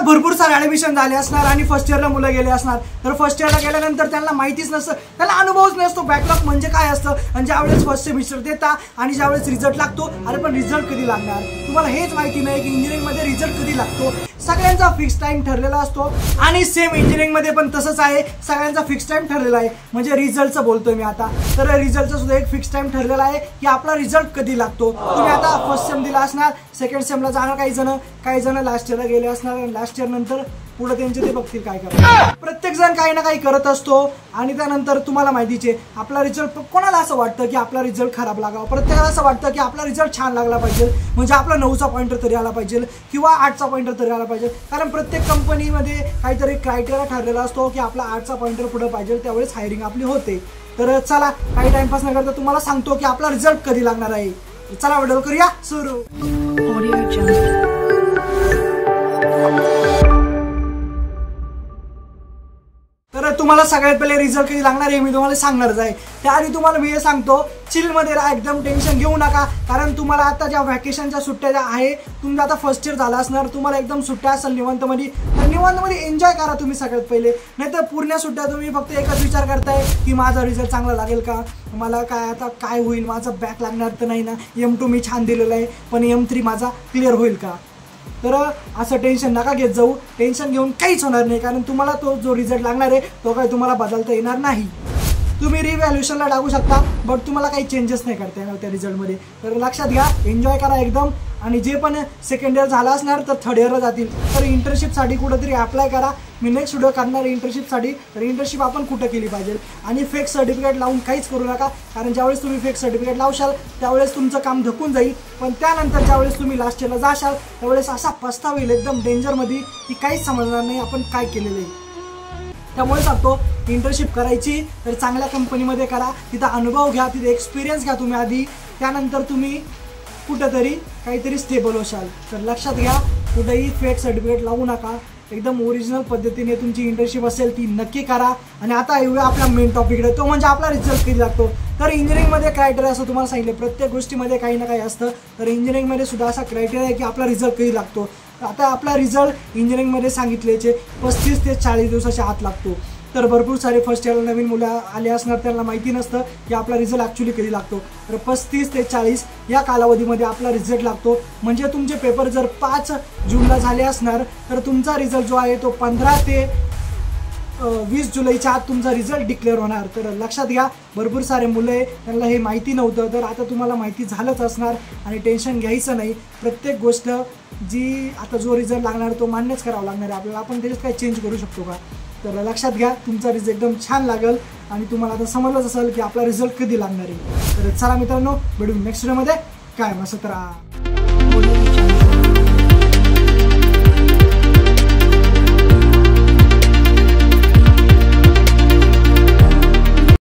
भरपूर सारे ॲडमिशन झाले असणार आणि फर्स्ट इयरला मुलं गेले असणार, तर फर्स्ट इयरला गेल्यानंतर त्यांना माहितीच नसतं, त्याला अनुभवच नसतो बॅकलॉग म्हणजे काय असतं. आणि ज्यावेळेस फर्स्ट सेमिस्टर देता आणि ज्यावेळेस रिझल्ट लागतो, अरे पण रिझल्ट कधी लागणार, तुम्हाला हेच माहिती नाही की इंजिनिअरिंगमध्ये रिझल्ट कधी लागतो. सगळ्यांचा फिक्स टाइम ठरलेला असतो आणि सेम इंजिनिअरिंगमध्ये पण तसंच आहे, सगळ्यांचा फिक्स टाइम ठरलेला आहे. म्हणजे रिझल्टचं बोलतोय मी आता, तर रिझल्टचा सुद्धा एक फिक्स टाइम ठरलेला आहे की आपला रिझल्ट कधी लागतो. तुम्ही आता फर्स्ट सेम दिला असणार, सेकंड सेमला जाणार काही जण लास्ट इयरला गेले असणार आणि लास्ट इयर नंतर पुढे त्यांचे ते बघतील काय करतात. प्रत्येक जण काही ना काही करत असतो आणि त्यानंतर तुम्हाला माहितीच आहे आपला रिझल्ट, कोणाला असं वाटतं की आपला रिझल्ट खराब लागावा, प्रत्येकाला असं वाटतं की आपला रिझल्ट छान लागला पाहिजे, म्हणजे आपला 9चा पॉइंटर तरी आला पाहिजे किंवा 8चा पॉइंटर तरी आला पाहिजे. कारण प्रत्येक कंपनीमध्ये काहीतरी क्रायटेरिया ठरलेला असतो की आपला 8चा पॉइंटर पुढे पाहिजे, त्यावेळेस हायरिंग आपली होते. तर चला काही टाइमपास न करता तुम्हाला सांगतो की आपला रिझल्ट कधी लागणार आहे. चला व्हिडिओ करूया सुरू. तर तुम्हाला सगळ्यात पहिले रिझल्ट कधी लागणार आहे मी तुम्हाला सांगणारच आहे. त्याआधी तुम्हाला मी हे सांगतो, चिलमध्ये राहा, एकदम टेन्शन घेऊ नका. कारण तुम्हाला आता ज्या व्हॅकेशनच्या सुट्ट्या ज्या आहे, तुमचं आता फर्स्ट इयर झाला असणार, तुम्हाला एकदम सुट्ट्या असेल निवांतमध्ये, तर निवांतमध्ये एन्जॉय करा तुम्ही सगळ्यात पहिले. नाही तर पूर्ण सुट्ट्या तुम्ही फक्त एकच विचार करताय की माझा रिझल्ट चांगला लागेल का, मला काय आता काय होईल, माझा बॅक लागणार तर नाही ना, M2 मी छान दिलेलं आहे पण M3 माझा क्लिअर होईल का. तर असं टेन्शन नका घेत जाऊ, टेन्शन घेऊन काहीच होणार नाही. कारण तुम्हाला तो जो रिझल्ट लागणार आहे तो काही तुम्हाला बदलता येणार नाही. तुम्ही रिव्हॅल्युएशनला टाकू शकता बट तुम्हाला काही चेंजेस नाही करता येणार त्या रिझल्टमध्ये. तर लक्षात घ्या, एन्जॉय करा एकदम. आणि जे पण सेकंड इयर झाला असणार तर थर्ड इयरला जातील, तर इंटर्नशिपसाठी कुठेतरी अप्लाय करा. मी नेक्स्ट व्हिडिओ करणार इंटर्नशिपसाठी. तर इंटर्नशिप आपण कुठं केली पाहिजे आणि फेक सर्टिफिकेट लावून काहीच करू नका. कारण ज्यावेळेस तुम्ही फेक सर्टिफिकेट लावशाल त्यावेळेस तुमचं काम धकून जाईल, पण त्यानंतर ज्यावेळेस तुम्ही लास्ट इयरला जाशाल त्यावेळेस असा पस्तावा येईल एकदम डेंजरमध्ये की काहीच समजणार नाही आपण काय केलेलं आहे. त्यामुळे सांगतो इंटर्नशिप करायची तर चांगल्या कंपनीमध्ये करा, तिथं अनुभव घ्या, तिथे एक्सपिरियन्स घ्या तुम्ही आधी, त्यानंतर तुम्ही कुठंतरी काहीतरी स्टेबल होशाल. तर लक्षात घ्या, कुठेही फेक सर्टिफिकेट लावू नका, एकदम ओरिजिनल पद्धतीने तुमची इंटर्नशिप असेल ती नक्की करा. आणि आता येऊया आपला मेन टॉपिकडे, तो म्हणजे आपला रिझल्ट कधी लागतो. तर इंजिनिअरिंगमध्ये क्रायटेरिया असं तुम्हाला सांगितलं, प्रत्येक गोष्टीमध्ये काही ना काही असतं. तर इंजिनिअरिंगमध्ये सुद्धा असा क्रायटेरिया आहे की आपला रिझल्ट कधी लागतो. आता आपला रिझल्ट इंजिनिअरिंगमध्ये सांगितल्याचे 35 ते 40 दिवसाच्या आत लागतो. तर भरपूर सारे फर्स्ट इयरला नवीन मुलं आले असणार, त्यांना माहिती नसतं की आपला रिझल्ट ॲक्च्युली कधी लागतो. तर 35 ते 40 या कालावधीमध्ये आपला रिझल्ट लागतो. म्हणजे तुमचे पेपर जर 5 जूनला झाले असणार तर तुमचा रिझल्ट जो आहे तो 15 ते 20 जुलैच्या आत तुमचा रिझल्ट डिक्लेअर होणार. तर लक्षात घ्या, भरपूर सारे मुलं आहे त्यांना हे माहिती नव्हतं, तर आता तुम्हाला माहिती झालंच असणार आणि टेन्शन घ्यायचं नाही. प्रत्येक गोष्ट जी आता जो रिझल्ट लागणार तो मान्यच करावा लागणार आहे आपल्याला, आपण त्याच्यात काय चेंज करू शकतो का. तर लक्षात घ्या, तुमचा रिझल्ट एकदम छान लागेल आणि तुम्हाला आता समजलंच असेल की आपला रिझल्ट कधी लागणार आहे. तर चला मित्रांनो, भेटू नेक्स्ट व्हिडिओमध्ये. काय मस्त राहा.